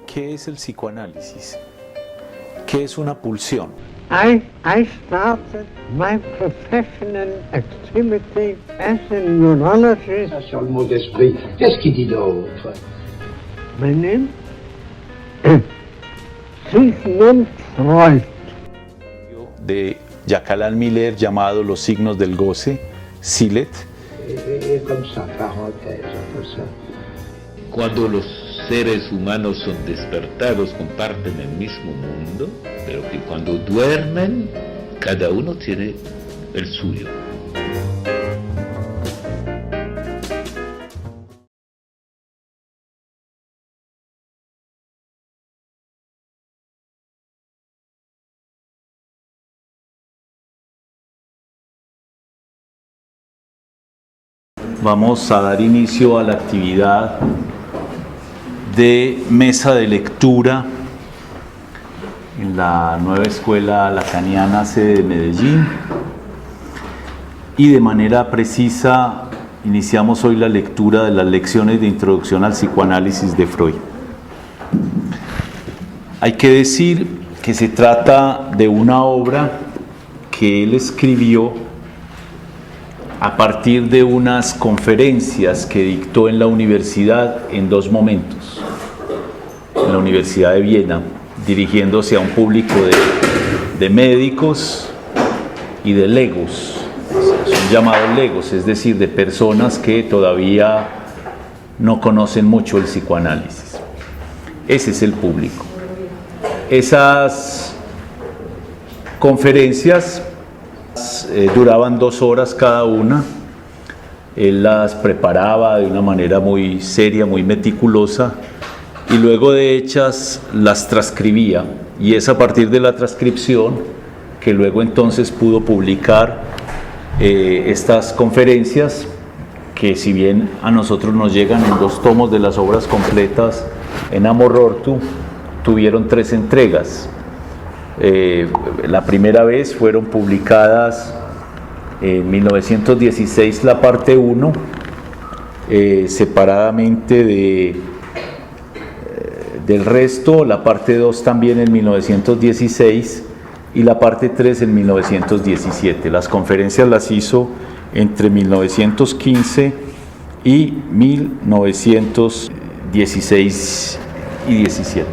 ¿Qué es el psicoanálisis? ¿Qué es una pulsión? I started my professional activity as a neurologist. Sur le mot d'esprit, qu'est-ce qu'il dit d'autre? My name Sigmund Freud. De Jacques Alain Miller llamado Los signos del goce, Silet. Comme ça, parenthèse, comme ça. Cuando los seres humanos son despertados comparten el mismo mundo, pero que cuando duermen cada uno tiene el suyo. Vamos a dar inicio a la actividad de mesa de lectura en la nueva escuela lacaniana sede de Medellín, y de manera precisa iniciamos hoy la lectura de las lecciones de introducción al psicoanálisis de Freud. Hay que decir que se trata de una obra que él escribió a partir de unas conferencias que dictó en la universidad en dos momentos. En la Universidad de Viena, dirigiéndose a un público de médicos y de legos, son llamados legos, es decir, de personas que todavía no conocen mucho el psicoanálisis. Ese es el público. Esas conferencias duraban 2 horas cada una. Él las preparaba de una manera muy seria, muy meticulosa, y luego de hechas las transcribía, y es a partir de la transcripción que luego entonces pudo publicar estas conferencias, que si bien a nosotros nos llegan en 2 tomos de las obras completas en Amor Ortu, tuvieron 3 entregas. La primera vez fueron publicadas en 1916 la parte 1, separadamente del resto, la parte 2 también en 1916 y la parte 3 en 1917. Las conferencias las hizo entre 1915 y 1916 y 17.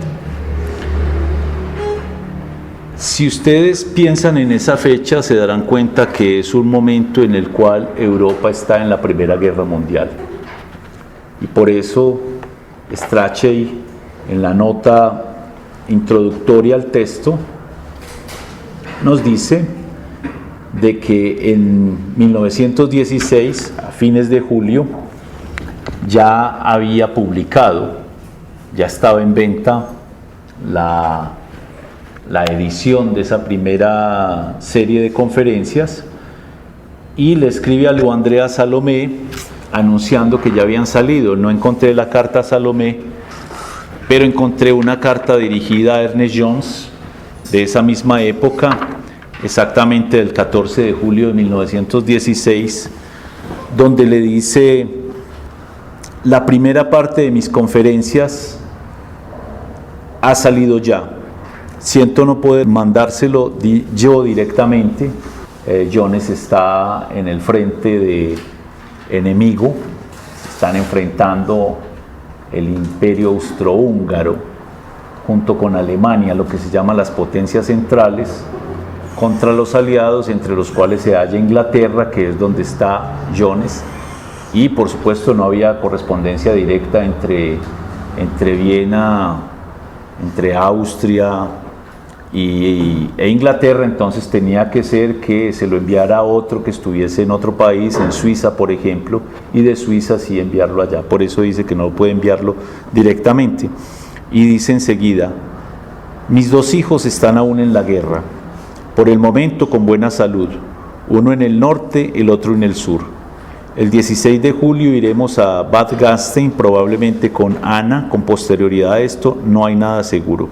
Si ustedes piensan en esa fecha, se darán cuenta que es un momento en el cual Europa está en la Primera Guerra Mundial. Y por eso Strachey, en la nota introductoria al texto, nos dice de que en 1916, a fines de julio, ya había publicado, ya estaba en venta la edición de esa primera serie de conferencias, y le escribe a Andrea Salomé anunciando que ya habían salido. No encontré la carta a Salomé, pero encontré una carta dirigida a Ernest Jones de esa misma época, exactamente del 14 de julio de 1916, donde le dice: la primera parte de mis conferencias ha salido ya. Siento no poder mandárselo yo directamente. Jones está en el frente de enemigo. Se están enfrentando el imperio austrohúngaro junto con Alemania, lo que se llama las potencias centrales, contra los aliados, entre los cuales se halla Inglaterra, que es donde está Jones. Y por supuesto no había correspondencia directa entre Viena, entre Austria e Inglaterra, entonces tenía que ser que se lo enviara a otro que estuviese en otro país, en Suiza por ejemplo, y de Suiza sí enviarlo allá. Por eso dice que no puede enviarlo directamente. Y dice enseguida: mis 2 hijos están aún en la guerra, por el momento con buena salud, uno en el norte, el otro en el sur. El 16 de julio iremos a Bad Gastein, probablemente con Ana. Con posterioridad a esto no hay nada seguro.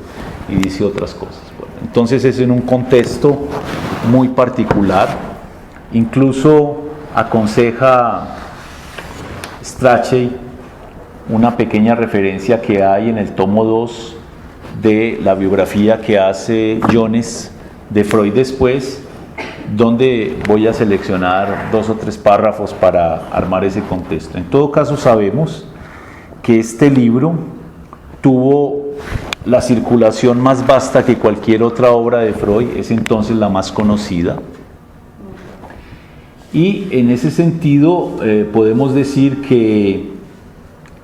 Y dice otras cosas. Bueno, entonces es en un contexto muy particular. Incluso aconseja Strachey una pequeña referencia que hay en el tomo 2 de la biografía que hace Jones de Freud después, donde voy a seleccionar 2 o 3 párrafos para armar ese contexto. En todo caso, sabemos que este libro tuvo la circulación más vasta que cualquier otra obra de Freud, es entonces la más conocida. Y en ese sentido podemos decir que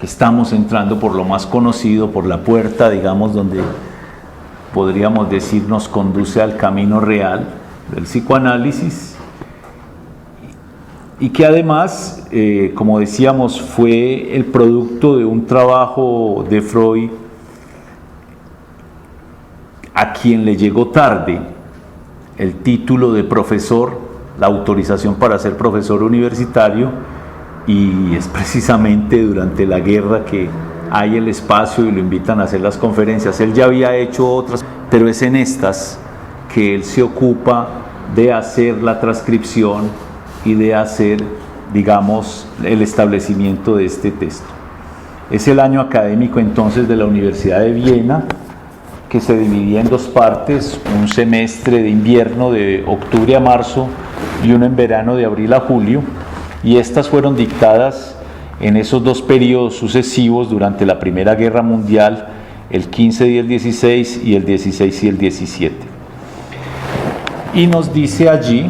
estamos entrando por lo más conocido, por la puerta, digamos, donde podríamos decir nos conduce al camino real del psicoanálisis, y que además, como decíamos, fue el producto de un trabajo de Freud a quien le llegó tarde el título de profesor, la autorización para ser profesor universitario, y es precisamente durante la guerra que hay el espacio y lo invitan a hacer las conferencias. Él ya había hecho otras, pero es en estas que él se ocupa de hacer la transcripción y de hacer, digamos, el establecimiento de este texto. Es el año académico entonces de la Universidad de Viena, que se dividía en 2 partes, un semestre de invierno de octubre a marzo y uno en verano de abril a julio, y estas fueron dictadas en esos 2 periodos sucesivos durante la Primera Guerra Mundial, el 15 y el 16 y el 16 y el 17. Y nos dice allí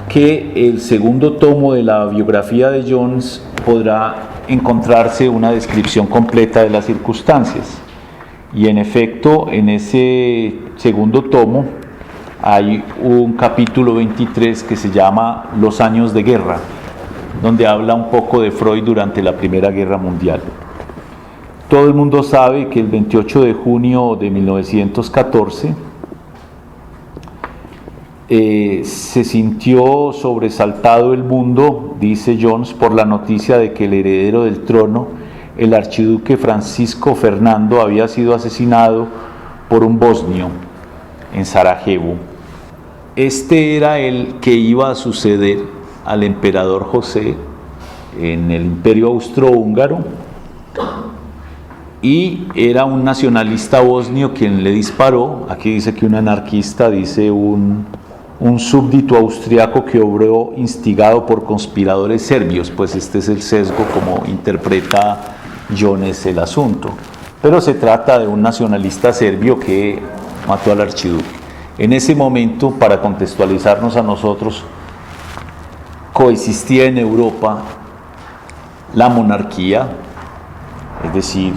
que el segundo tomo de la biografía de Jones podrá encontrarse una descripción completa de las circunstancias. Y en efecto, en ese segundo tomo hay un capítulo 23 que se llama Los años de guerra, donde habla un poco de Freud durante la Primera Guerra Mundial. Todo el mundo sabe que el 28 de junio de 1914 se sintió sobresaltado el mundo, dice Jones, por la noticia de que el heredero del trono, el archiduque Francisco Fernando, había sido asesinado por un bosnio en Sarajevo. Este era el que iba a suceder al emperador José en el Imperio Austrohúngaro, y era un nacionalista bosnio quien le disparó. Aquí dice que un anarquista, dice un súbdito austriaco que obró instigado por conspiradores serbios. Pues este es el sesgo como interpreta Jones el asunto, pero se trata de un nacionalista serbio que mató al archiduque. En ese momento, para contextualizarnos a nosotros, coexistía en Europa la monarquía, es decir,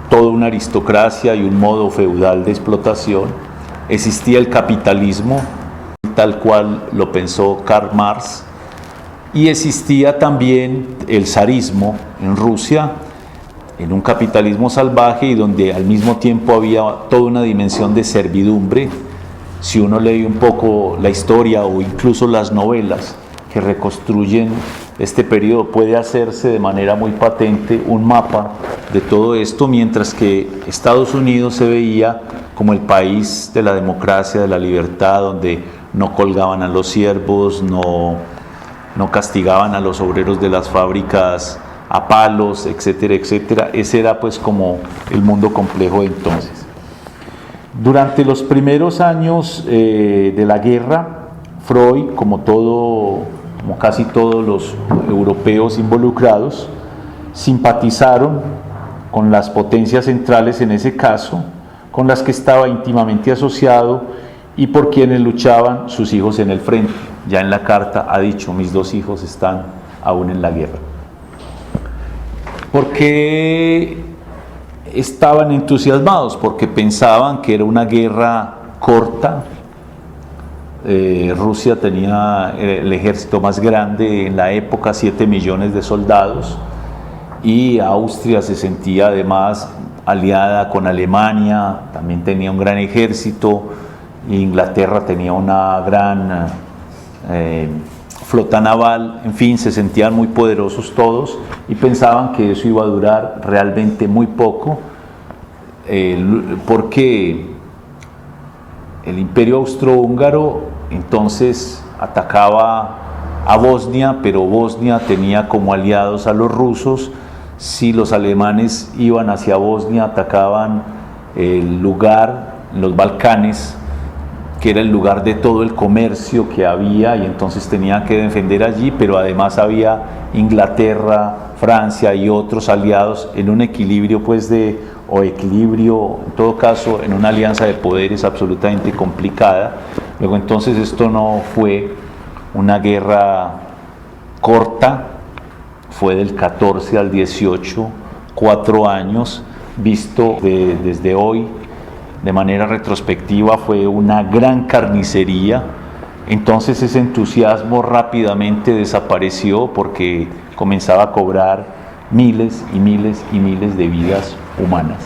toda una aristocracia y un modo feudal de explotación. Existía el capitalismo, tal cual lo pensó Karl Marx, y existía también el zarismo en Rusia, en un capitalismo salvaje y donde al mismo tiempo había toda una dimensión de servidumbre. Si uno lee un poco la historia o incluso las novelas que reconstruyen este periodo, puede hacerse de manera muy patente un mapa de todo esto, mientras que Estados Unidos se veía como el país de la democracia, de la libertad, donde no colgaban a los siervos, no castigaban a los obreros de las fábricas a palos, etcétera, etcétera. Ese era pues como el mundo complejo de entonces. Durante los primeros años de la guerra, Freud, como casi todos los europeos involucrados, simpatizaron con las potencias centrales en ese caso, con las que estaba íntimamente asociado y por quienes luchaban sus hijos en el frente. Ya en la carta ha dicho: mis 2 hijos están aún en la guerra. ¿Por qué estaban entusiasmados? Porque pensaban que era una guerra corta. Rusia tenía el ejército más grande en la época, 7 millones de soldados, y Austria se sentía además aliada con Alemania, también tenía un gran ejército. Inglaterra tenía una gran flota naval, en fin, se sentían muy poderosos todos y pensaban que eso iba a durar realmente muy poco, porque el Imperio Austrohúngaro entonces atacaba a Bosnia, pero Bosnia tenía como aliados a los rusos. Si los alemanes iban hacia Bosnia, atacaban el lugar en los Balcanes, que era el lugar de todo el comercio que había, y entonces tenía que defender allí, pero además había Inglaterra, Francia y otros aliados en un equilibrio equilibrio, en todo caso, en una alianza de poderes absolutamente complicada. Luego entonces esto no fue una guerra corta, fue del 14 al 18, 4 años, visto desde hoy, de manera retrospectiva, fue una gran carnicería. Entonces ese entusiasmo rápidamente desapareció porque comenzaba a cobrar miles y miles y miles de vidas humanas.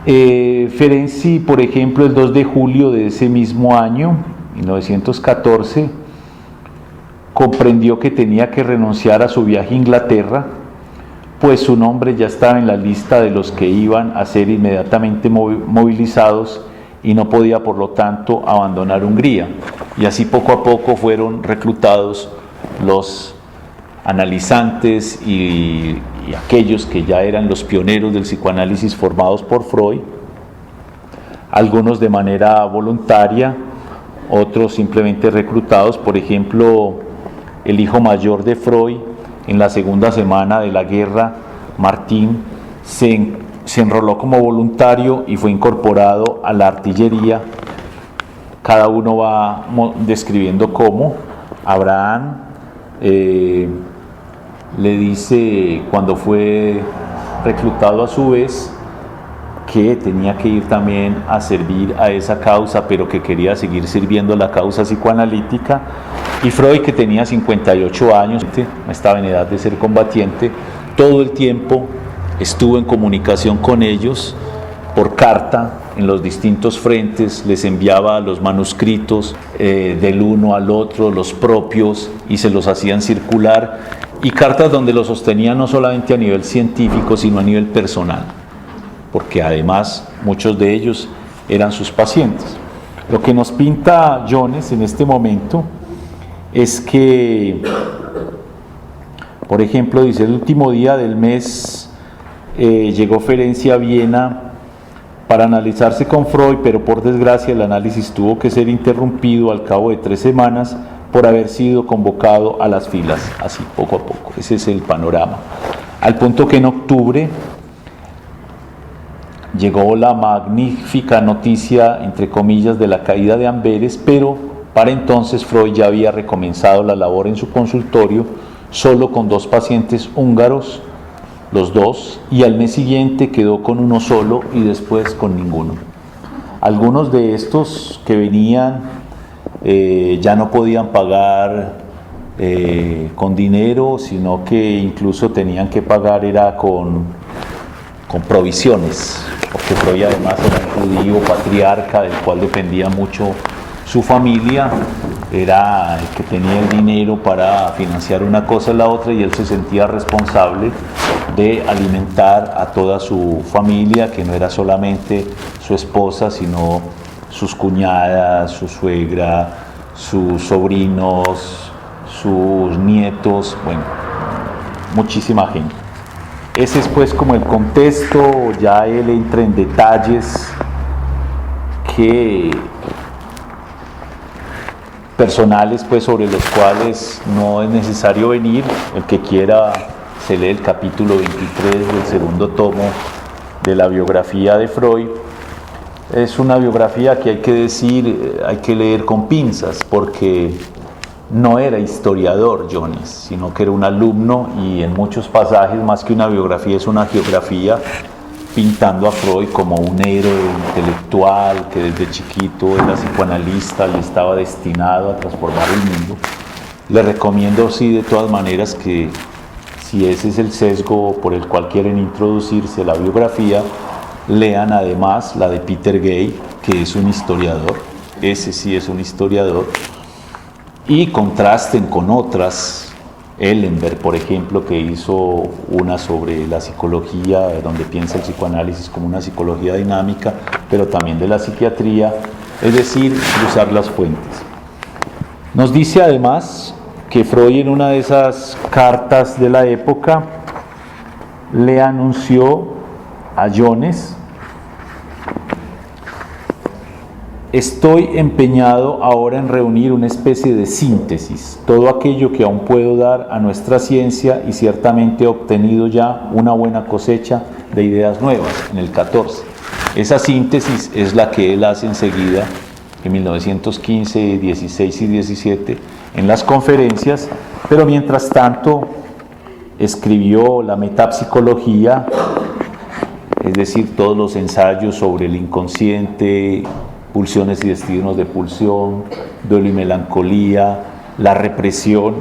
Ferenczi, por ejemplo, el 2 de julio de ese mismo año, 1914, comprendió que tenía que renunciar a su viaje a Inglaterra, pues su nombre ya estaba en la lista de los que iban a ser inmediatamente movilizados y no podía, por lo tanto, abandonar Hungría. Y así poco a poco fueron reclutados los analizantes y aquellos que ya eran los pioneros del psicoanálisis formados por Freud, algunos de manera voluntaria, otros simplemente reclutados. Por ejemplo, el hijo mayor de Freud, en la segunda semana de la guerra, Martín, se enroló como voluntario y fue incorporado a la artillería. Cada uno va describiendo cómo. Abraham le dice, cuando fue reclutado a su vez, que tenía que ir también a servir a esa causa, pero que quería seguir sirviendo la causa psicoanalítica. Y Freud, que tenía 58 años, estaba en edad de ser combatiente, todo el tiempo estuvo en comunicación con ellos por carta en los distintos frentes, les enviaba los manuscritos del uno al otro, los propios, y se los hacían circular, y cartas donde los sostenía no solamente a nivel científico, sino a nivel personal, porque además muchos de ellos eran sus pacientes. Lo que nos pinta Jones en este momento es que, por ejemplo, dice, el último día del mes llegó Ferenczi a Viena para analizarse con Freud, pero por desgracia el análisis tuvo que ser interrumpido al cabo de 3 semanas por haber sido convocado a las filas, así poco a poco. Ese es el panorama. Al punto que en octubre llegó la magnífica noticia, entre comillas, de la caída de Amberes, pero para entonces Freud ya había recomenzado la labor en su consultorio, solo con 2 pacientes húngaros, los 2, y al mes siguiente quedó con uno solo y después con ninguno. Algunos de estos que venían ya no podían pagar con dinero, sino que incluso tenían que pagar era con provisiones, porque Freud además era un judío patriarca del cual dependía mucho su familia, era el que tenía el dinero para financiar una cosa y la otra, y él se sentía responsable de alimentar a toda su familia, que no era solamente su esposa, sino sus cuñadas, su suegra, sus sobrinos, sus nietos, bueno, muchísima gente. Ese es pues como el contexto. Ya él entra en detalles personales, pues, sobre los cuales no es necesario venir. El que quiera se lee el capítulo 23 del segundo tomo de la biografía de Freud. Es una biografía que hay que decir, hay que leer con pinzas, porque no era historiador Jones, sino que era un alumno, y en muchos pasajes, más que una biografía, es una geografía, pintando a Freud como un héroe intelectual que desde chiquito era psicoanalista y estaba destinado a transformar el mundo. Les recomiendo, sí, de todas maneras, que si ese es el sesgo por el cual quieren introducirse a la biografía, lean además la de Peter Gay, que es un historiador, ese sí es un historiador, y contrasten con otras. Ellenberg, por ejemplo, que hizo una sobre la psicología, donde piensa el psicoanálisis como una psicología dinámica, pero también de la psiquiatría, es decir, cruzar las fuentes. Nos dice además que Freud, en una de esas cartas de la época, le anunció a Jones Estoy empeñado ahora en reunir una especie de síntesis, todo aquello que aún puedo dar a nuestra ciencia, y ciertamente he obtenido ya una buena cosecha de ideas nuevas en el 14. Esa síntesis es la que él hace enseguida, en 1915, 16 y 17, en las conferencias, pero mientras tanto escribió la metapsicología, es decir, todos los ensayos sobre el inconsciente, pulsiones y destinos de pulsión, duelo y melancolía, la represión,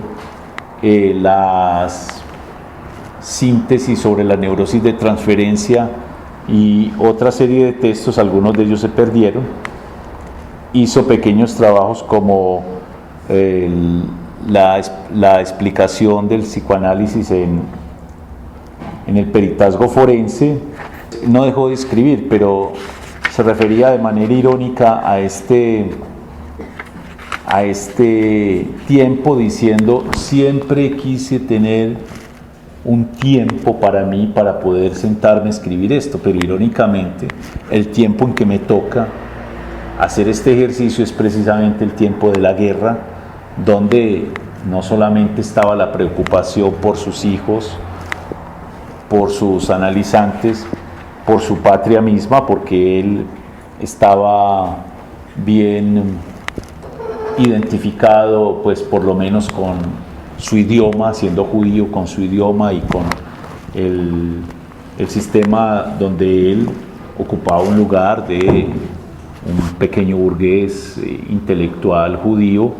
las síntesis sobre la neurosis de transferencia y otra serie de textos, algunos de ellos se perdieron. Hizo pequeños trabajos como la explicación del psicoanálisis en el peritazgo forense. No dejó de escribir, pero se refería de manera irónica a este tiempo diciendo: siempre quise tener un tiempo para mí para poder sentarme a escribir esto, pero irónicamente el tiempo en que me toca hacer este ejercicio es precisamente el tiempo de la guerra, donde no solamente estaba la preocupación por sus hijos, por sus analizantes, por su patria misma, porque él estaba bien identificado, pues por lo menos con su idioma, siendo judío, con su idioma y con el sistema donde él ocupaba un lugar de un pequeño burgués intelectual judío,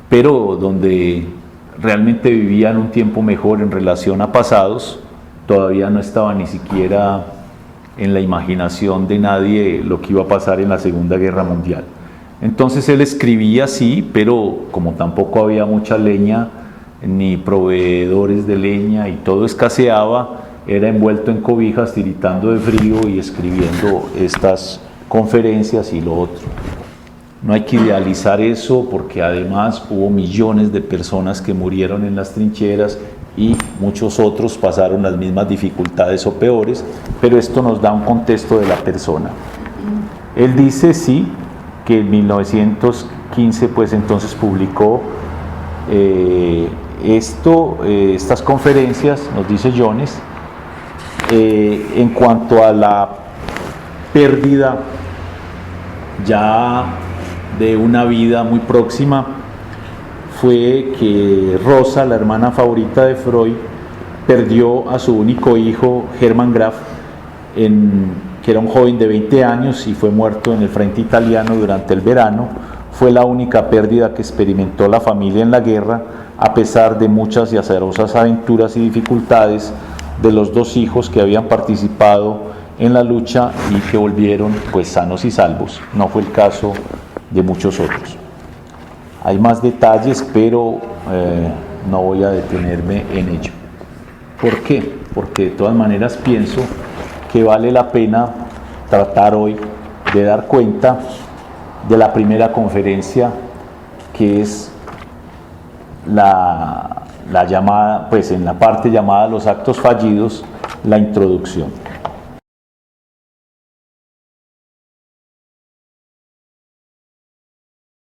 pero donde realmente vivía en un tiempo mejor en relación a pasados. Todavía no estaba ni siquiera en la imaginación de nadie lo que iba a pasar en la Segunda Guerra Mundial. Entonces él escribía así, pero como tampoco había mucha leña ni proveedores de leña y todo escaseaba, era envuelto en cobijas, tiritando de frío y escribiendo estas conferencias y lo otro. No hay que idealizar eso, porque además hubo millones de personas que murieron en las trincheras y muchos otros pasaron las mismas dificultades o peores, pero esto nos da un contexto de la persona. Él dice, sí, que en 1915 pues entonces publicó estas conferencias, nos dice Jones, en cuanto a la pérdida ya de una vida muy próxima, fue que Rosa, la hermana favorita de Freud, perdió a su único hijo, Hermann Graf, que era un joven de 20 años y fue muerto en el frente italiano durante el verano. Fue la única pérdida que experimentó la familia en la guerra, a pesar de muchas y azarosas aventuras y dificultades de los dos hijos que habían participado en la lucha y que volvieron pues sanos y salvos. No fue el caso de muchos otros. Hay más detalles, pero no voy a detenerme en ello. ¿Por qué? Porque de todas maneras pienso que vale la pena tratar hoy de dar cuenta de la primera conferencia, que es la llamada, pues en la parte llamada Los actos fallidos, la introducción.